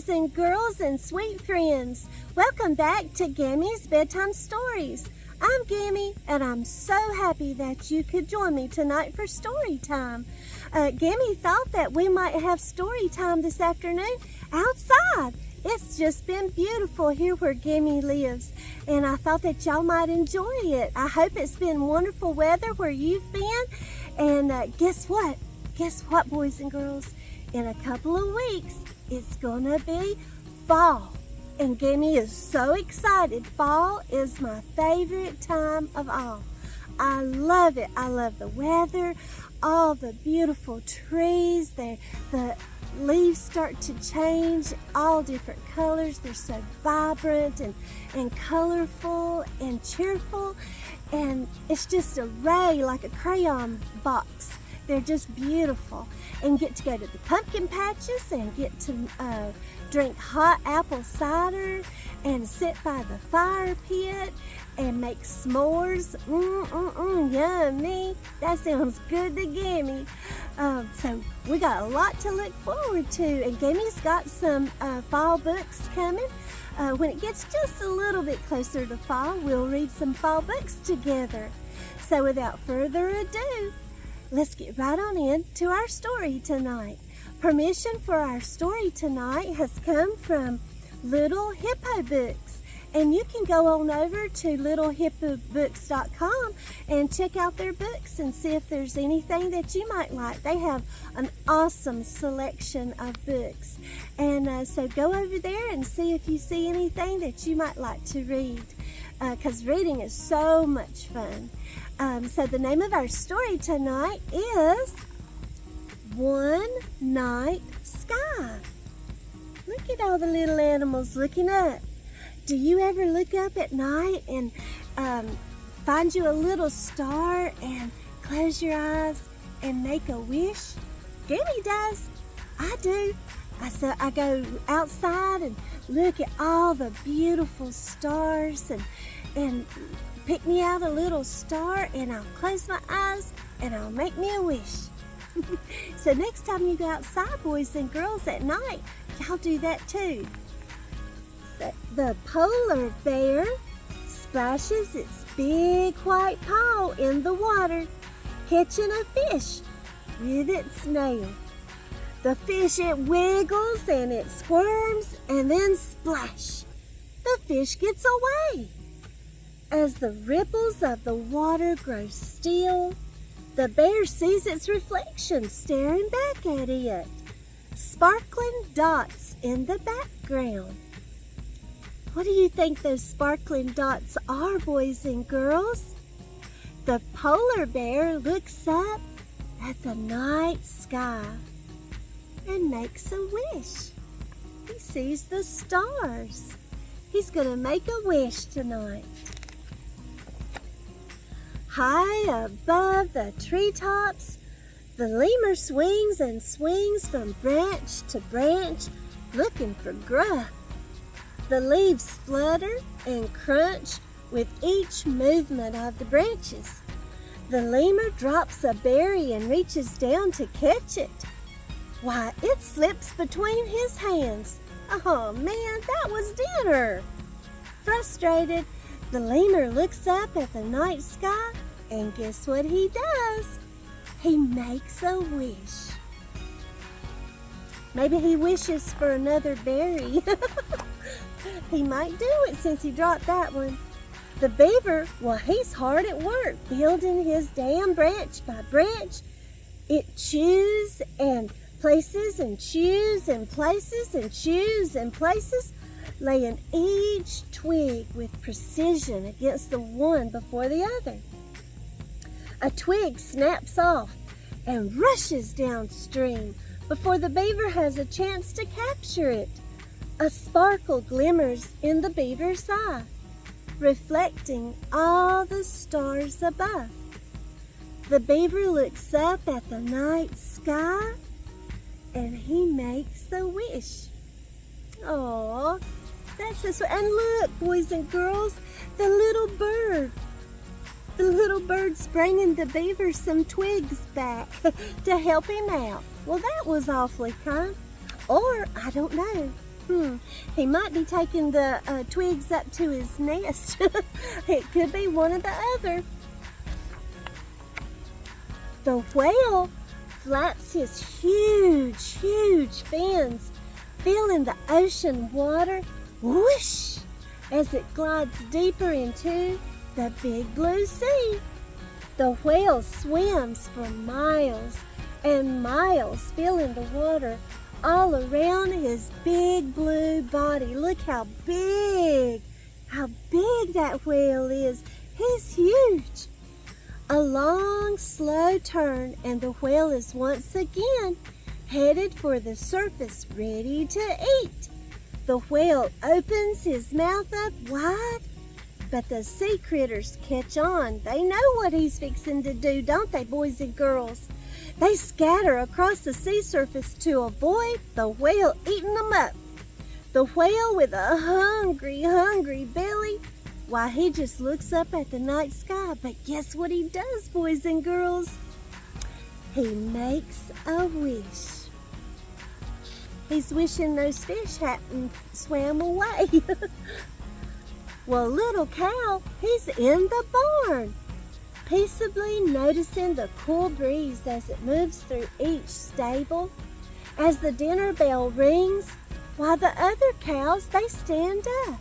boys and girls and sweet friends. Welcome back to Gammie's Bedtime Stories. I'm Gammie, and I'm so happy that you could join me tonight for story time. Gammie thought that we might have story time this afternoon outside. It's just been beautiful here where Gammie lives, and I thought that y'all might enjoy it. I hope it's been wonderful weather where you've been. And guess what? Guess what, boys and girls? In a couple of weeks, it's gonna be fall. And Gammie is so excited. Fall is my favorite time of all. I love it. I love the weather, all the beautiful trees. The leaves start to change, all different colors. They're so vibrant and colorful and cheerful. And it's just a ray like a crayon box. They're just beautiful. And get to go to the pumpkin patches and get to drink hot apple cider and sit by the fire pit and make s'mores. Yummy. That sounds good to Gammie. So we got a lot to look forward to. And Gammie's got some fall books coming. When it gets just a little bit closer to fall, we'll read some fall books together. So without further ado, let's get right on in to our story tonight. Permission for our story tonight has come from Little Hippo Books. And you can go on over to littlehippobooks.com and check out their books and see if there's anything that you might like. They have an awesome selection of books. And so go over there and see if you see anything that you might like to read. Because reading is so much fun. So the name of our story tonight is One Night Sky. Look at all the little animals looking up. Do you ever look up at night and find you a little star and close your eyes and make a wish? Gammie does. I do. I go outside and look at all the beautiful stars and pick me out a little star, and I'll close my eyes and I'll make me a wish. So next time you go outside, boys and girls, at night, y'all do that too. The polar bear splashes its big white paw in the water, catching a fish with its nail. The fish, it wiggles and it squirms, and then splash, the fish gets away. As the ripples of the water grow still, the bear sees its reflection staring back at it, sparkling dots in the background. What do you think those sparkling dots are, boys and girls? The polar bear looks up at the night sky and makes a wish. He sees the stars. He's going to make a wish tonight. High above the treetops, the lemur swings and swings from branch to branch, looking for grub. The leaves flutter and crunch with each movement of the branches. The lemur drops a berry and reaches down to catch it. Why, it slips between his hands. Oh man, that was dinner. Frustrated, the lemur looks up at the night sky, and guess what he does? He makes a wish. Maybe he wishes for another berry. He might do it since he dropped that one. The beaver, well, he's hard at work building his dam branch by branch. It chews and places and chews and places and chews and places, laying each twig with precision against the one before the other. A twig snaps off and rushes downstream before the beaver has a chance to capture it. A sparkle glimmers in the beaver's eye, reflecting all the stars above. The beaver looks up at the night sky and he makes a wish. Aww, that's so sweet. And look, boys and girls, the little bird. The little bird's bringing the beaver some twigs back to help him out. Well, that was awfully kind. Or, I don't know, He might be taking the twigs up to his nest. It could be one or the other. The whale flaps his huge, huge fins, filling the ocean water, whoosh, as it glides deeper into the big blue sea. The whale swims for miles and miles, filling the water all around his big blue body. Look how big that whale is. He's huge. A long, slow turn, and the whale is once again headed for the surface, ready to eat. The whale opens his mouth up wide, but the sea critters catch on. They know what he's fixing to do, don't they, boys and girls? They scatter across the sea surface to avoid the whale eating them up. The whale with a hungry, hungry belly, why, he just looks up at the night sky. But guess what he does, boys and girls? He makes a wish. He's wishing those fish hadn't swam away. Well, little cow, he's in the barn, peaceably noticing the cool breeze as it moves through each stable. As the dinner bell rings, while the other cows, they stand up,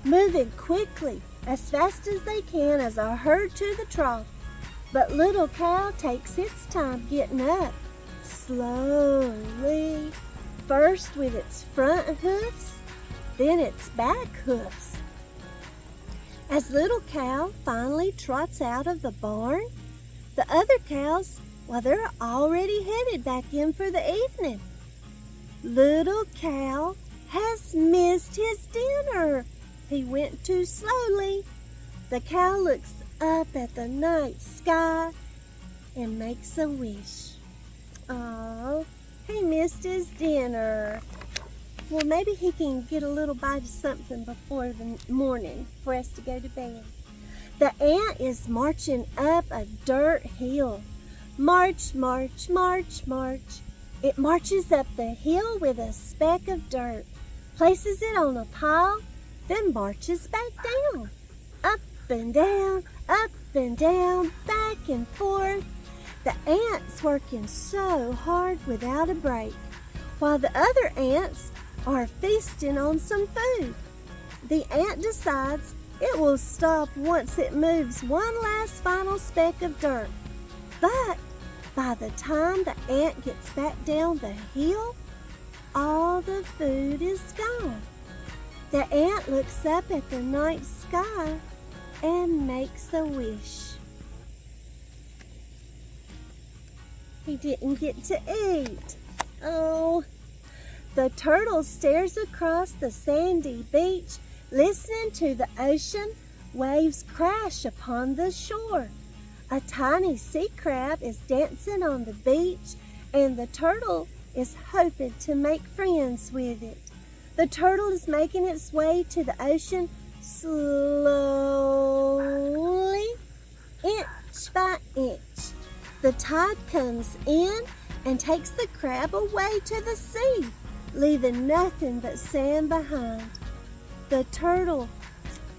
moving quickly, as fast as they can as a herd to the trough. But little cow takes its time getting up, slowly, first with its front hoofs, then its back hoofs. As little cow finally trots out of the barn, the other cows, well, they're already headed back in for the evening. Little cow has missed his dinner. He went too slowly. The cow looks up at the night sky and makes a wish. Oh, he missed his dinner. Well, maybe he can get a little bite of something before the morning for us to go to bed. The ant is marching up a dirt hill. March, march, march, march. It marches up the hill with a speck of dirt, places it on a pile, then marches back down. Up and down, back and forth. The ant's working so hard without a break, while the other ants are feasting on some food. The ant decides it will stop once it moves one last final speck of dirt. But by the time the ant gets back down the hill, all the food is gone. The ant looks up at the night sky and makes a wish. He didn't get to eat. Oh. The turtle stares across the sandy beach, listening to the ocean waves crash upon the shore. A tiny sea crab is dancing on the beach, and the turtle is hoping to make friends with it. The turtle is making its way to the ocean slowly, inch by inch. The tide comes in and takes the crab away to the sea, leaving nothing but sand behind. The turtle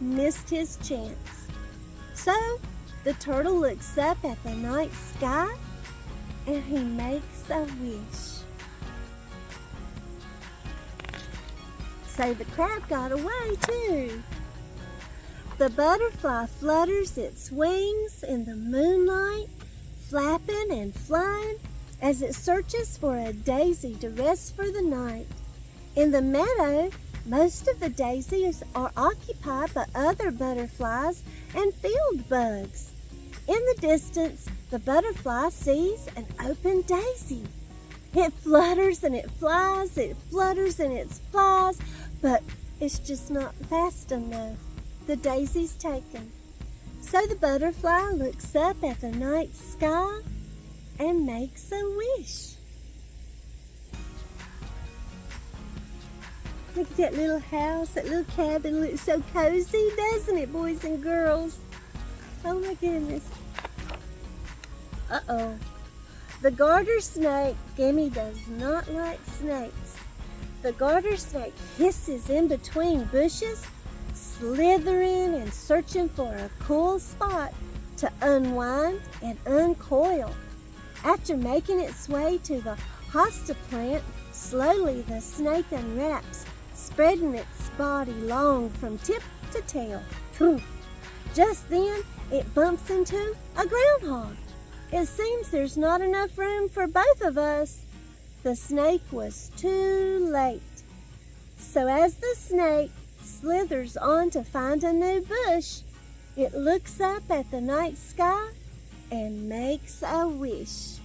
missed his chance. So the turtle looks up at the night sky and he makes a wish. So the crab got away too. The butterfly flutters its wings in the moonlight, flapping and flying as it searches for a daisy to rest for the night. In the meadow, most of the daisies are occupied by other butterflies and field bugs. In the distance, the butterfly sees an open daisy. It flutters and it flies, it flutters and it flies, but it's just not fast enough. The daisy's taken. So the butterfly looks up at the night sky and makes a wish. Look at that little house, that little cabin looks so cozy, doesn't it, boys and girls? Oh my goodness. Uh-oh. The garter snake, Gammie, does not like snakes. The garter snake hisses in between bushes, slithering and searching for a cool spot to unwind and uncoil. After making its way to the hosta plant, slowly the snake unwraps, spreading its body long from tip to tail. Just then, it bumps into a groundhog. It seems there's not enough room for both of us. The snake was too late. So as the snake slithers on to find a new bush, it looks up at the night sky and makes a wish.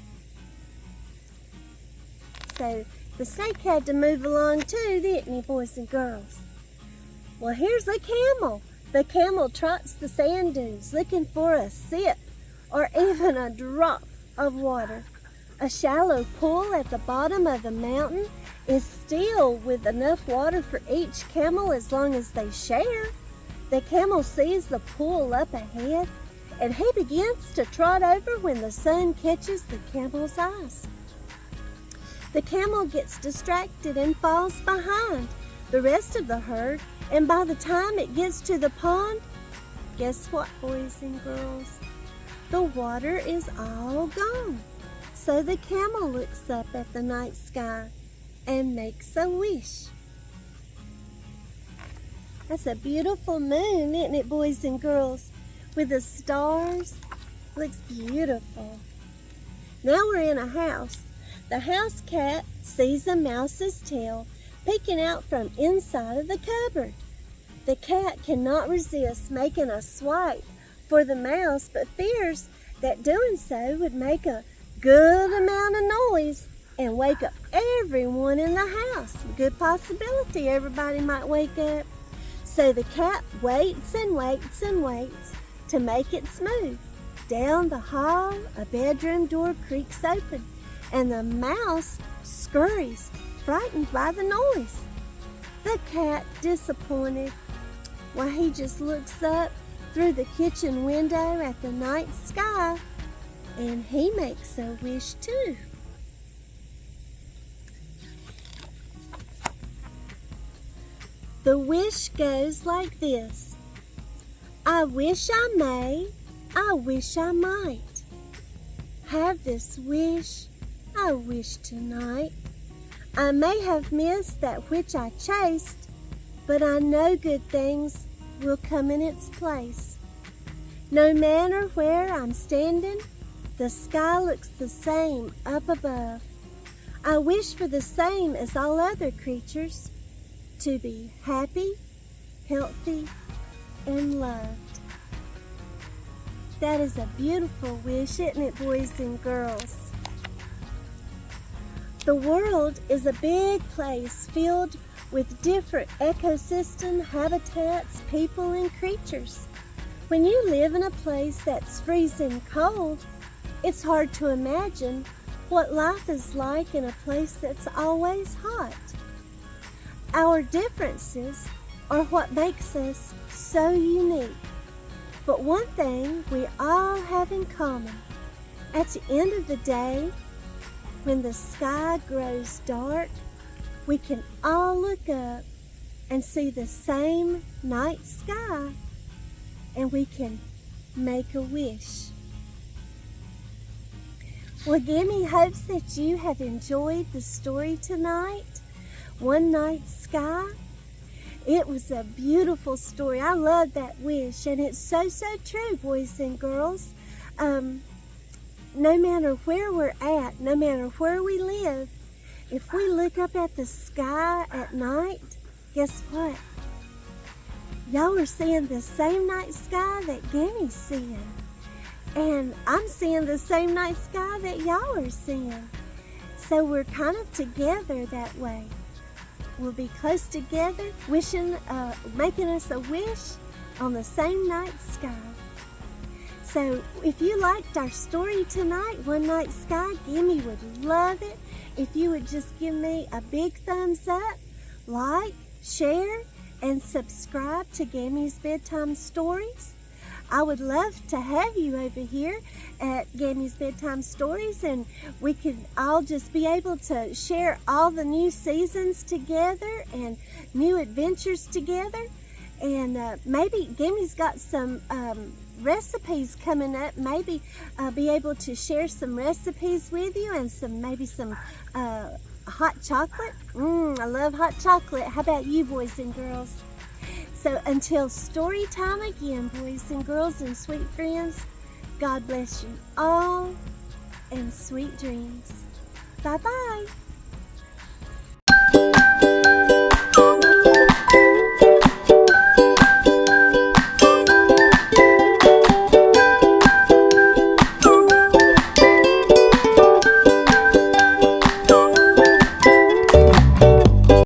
So the snake had to move along too, didn't he, boys and girls? Well, here's a camel. The camel trots the sand dunes looking for a sip or even a drop of water. A shallow pool at the bottom of the mountain is still with enough water for each camel as long as they share. The camel sees the pool up ahead, and he begins to trot over when the sun catches the camel's eyes. The camel gets distracted and falls behind the rest of the herd, and by the time it gets to the pond, guess what, boys and girls? The water is all gone. So the camel looks up at the night sky and makes a wish. That's a beautiful moon, isn't it, boys and girls? With the stars. Looks beautiful. Now we're in a house. The house cat sees a mouse's tail peeking out from inside of the cupboard. The cat cannot resist making a swipe for the mouse, but fears that doing so would make a good amount of noise and wake up everyone in the house. Good possibility everybody might wake up. So the cat waits and waits and waits to make its move. Down the hall, a bedroom door creaks open, and the mouse scurries, frightened by the noise. The cat, disappointed, why, he just looks up through the kitchen window at the night sky, and he makes a wish too. The wish goes like this. I wish I may, I wish I might have this wish I wish tonight. I may have missed that which I chased, but I know good things will come in its place. No matter where I'm standing, the sky looks the same up above. I wish for the same as all other creatures, to be happy, healthy, and loved. That is a beautiful wish, isn't it, boys and girls? The world is a big place filled with different ecosystem, habitats, people, and creatures. When you live in a place that's freezing cold, it's hard to imagine what life is like in a place that's always hot. Our differences are what makes us so unique. But one thing we all have in common, at the end of the day, when the sky grows dark, we can all look up and see the same night sky, and we can make a wish. Well, Gammie hopes that you have enjoyed the story tonight, One Night Sky. It was a beautiful story. I love that wish, and it's so true, boys and girls. No matter where we're at, no matter where we live, if we look up at the sky at night, guess what? Y'all are seeing the same night sky that Gammie's seeing. And I'm seeing the same night sky that y'all are seeing. So we're kind of together that way. We'll be close together, wishing, making us a wish on the same night sky. So if you liked our story tonight, One Night Sky, Gammie would love it if you would just give me a big thumbs up, like, share, and subscribe to Gammie's Bedtime Stories. I would love to have you over here at Gammie's Bedtime Stories, and we could all just be able to share all the new seasons together and new adventures together. And maybe Gammie's got some recipes coming up. Maybe be able to share some recipes with you, and maybe some hot chocolate. I love hot chocolate. How about you, boys and girls? So until story time again, boys and girls and sweet friends, God bless you all and sweet dreams. Bye-bye.